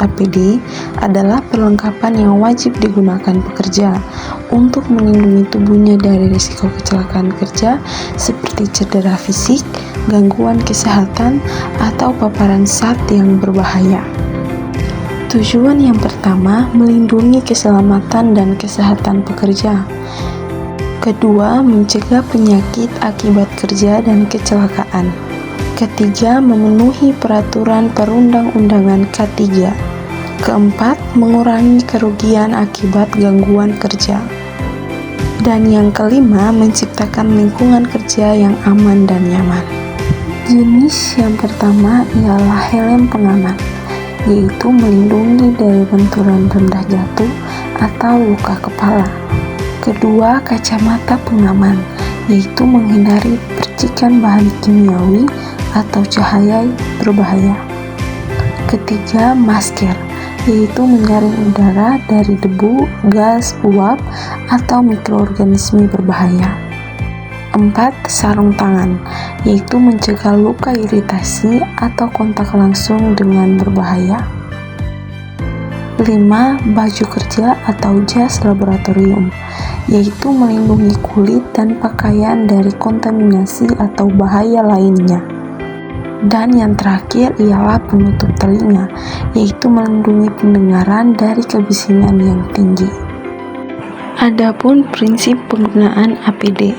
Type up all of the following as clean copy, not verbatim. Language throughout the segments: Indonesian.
APD adalah perlengkapan yang wajib digunakan pekerja untuk melindungi tubuhnya dari risiko kecelakaan kerja seperti cedera fisik, gangguan kesehatan, atau paparan zat yang berbahaya. Tujuan yang pertama, melindungi keselamatan dan kesehatan pekerja. Kedua, mencegah penyakit akibat kerja dan kecelakaan. Ketiga, memenuhi peraturan perundang-undangan K3. Keempat, mengurangi kerugian akibat gangguan kerja. Dan yang kelima, menciptakan lingkungan kerja yang aman dan nyaman. Jenis yang pertama ialah helm pengaman, yaitu melindungi dari benturan rendah jatuh atau luka kepala. Kedua, kacamata pengaman, yaitu menghindari percikan bahan kimiawi atau cahaya berbahaya. Ketiga, masker, yaitu menyaring udara dari debu, gas, uap, atau mikroorganisme berbahaya. 4. Sarung tangan, yaitu mencegah luka iritasi atau kontak langsung dengan berbahaya. 5. Baju kerja atau jas laboratorium, yaitu melindungi kulit dan pakaian dari kontaminasi atau bahaya lainnya. Dan yang terakhir ialah penutup telinga, yaitu melindungi pendengaran dari kebisingan yang tinggi. Adapun prinsip penggunaan APD.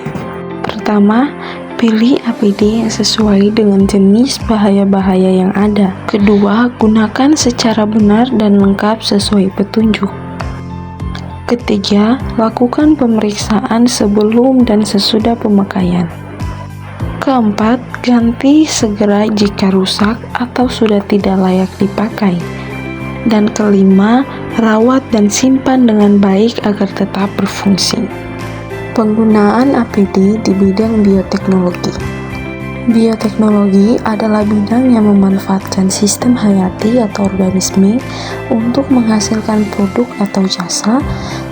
Pertama, pilih APD yang sesuai dengan jenis bahaya-bahaya yang ada. Kedua, gunakan secara benar dan lengkap sesuai petunjuk. Ketiga, lakukan pemeriksaan sebelum dan sesudah pemakaian. Keempat, ganti segera jika rusak atau sudah tidak layak dipakai. Dan kelima, rawat dan simpan dengan baik agar tetap berfungsi. Penggunaan APD di bidang bioteknologi. Bioteknologi adalah bidang yang memanfaatkan sistem hayati atau organisme untuk menghasilkan produk atau jasa,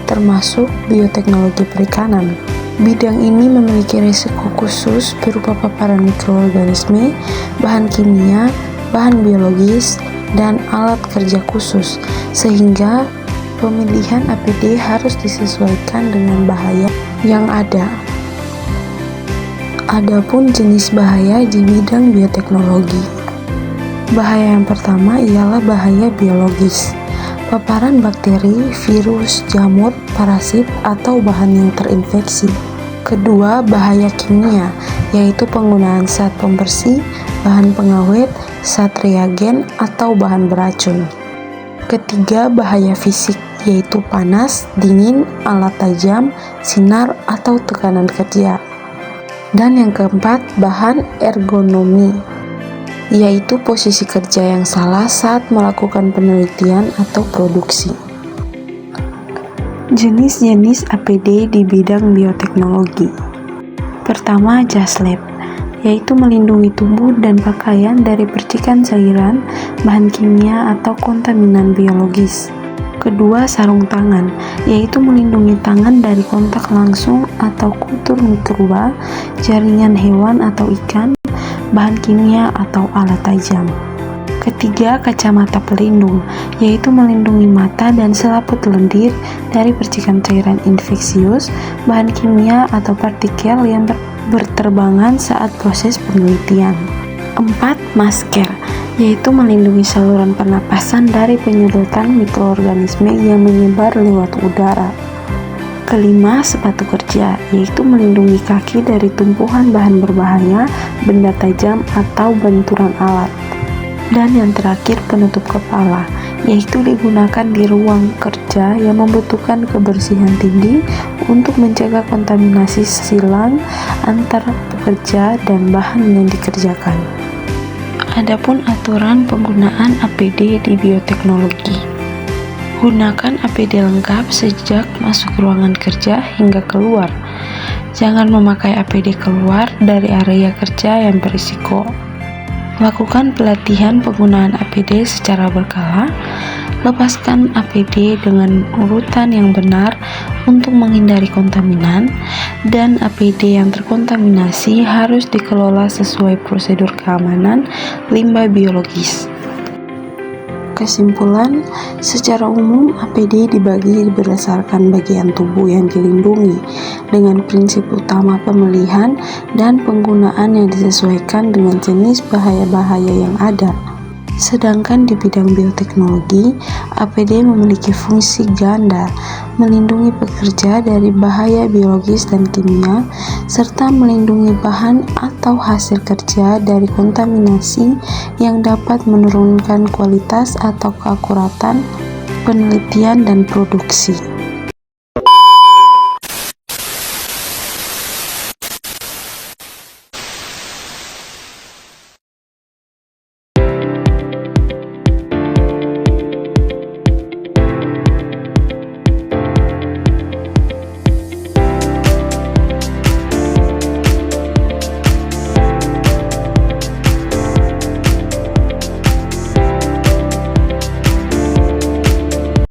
termasuk bioteknologi perikanan. Bidang ini memiliki risiko khusus berupa paparan mikroorganisme, bahan kimia, bahan biologis, dan alat kerja khusus, sehingga pemilihan APD harus disesuaikan dengan bahaya yang ada. Adapun jenis bahaya di bidang bioteknologi. Bahaya yang pertama ialah bahaya biologis. Paparan bakteri, virus, jamur, parasit, atau bahan yang terinfeksi. Kedua, bahaya kimia, yaitu penggunaan zat pembersih, bahan pengawet, zat reagen, atau bahan beracun. Ketiga, bahaya fisik, yaitu panas, dingin, alat tajam, sinar, atau tekanan kerja. Dan yang keempat, bahan ergonomi, yaitu posisi kerja yang salah saat melakukan penelitian atau produksi. Jenis-jenis APD di bidang bioteknologi. Pertama, jas lab, yaitu melindungi tubuh dan pakaian dari percikan cairan, bahan kimia, atau kontaminan biologis. Kedua, sarung tangan, yaitu melindungi tangan dari kontak langsung atau kutur mikroba, jaringan hewan atau ikan, bahan kimia, atau alat tajam. Ketiga, kacamata pelindung, yaitu melindungi mata dan selaput lendir dari percikan cairan infeksius, bahan kimia, atau partikel yang berterbangan saat proses penelitian. 4. Masker, yaitu melindungi saluran pernapasan dari penyedotan mikroorganisme yang menyebar lewat udara. Kelima, sepatu kerja, yaitu melindungi kaki dari tumpuhan bahan berbahaya, benda tajam, atau benturan alat. Dan yang terakhir, penutup kepala, yaitu digunakan di ruang kerja yang membutuhkan kebersihan tinggi untuk mencegah kontaminasi silang antar pekerja dan bahan yang dikerjakan. Adapun aturan penggunaan APD di bioteknologi. Gunakan APD lengkap sejak masuk ruangan kerja hingga keluar. Jangan memakai APD keluar dari area kerja yang berisiko. Lakukan pelatihan penggunaan APD secara berkala. Lepaskan APD dengan urutan yang benar untuk menghindari kontaminan, dan APD yang terkontaminasi harus dikelola sesuai prosedur keamanan limbah biologis. Kesimpulan, secara umum APD dibagi berdasarkan bagian tubuh yang dilindungi dengan prinsip utama pemilihan dan penggunaan yang disesuaikan dengan jenis bahaya-bahaya yang ada. Sedangkan di bidang bioteknologi, APD memiliki fungsi ganda, melindungi pekerja dari bahaya biologis dan kimia, serta melindungi bahan atau hasil kerja dari kontaminasi yang dapat menurunkan kualitas atau keakuratan penelitian dan produksi.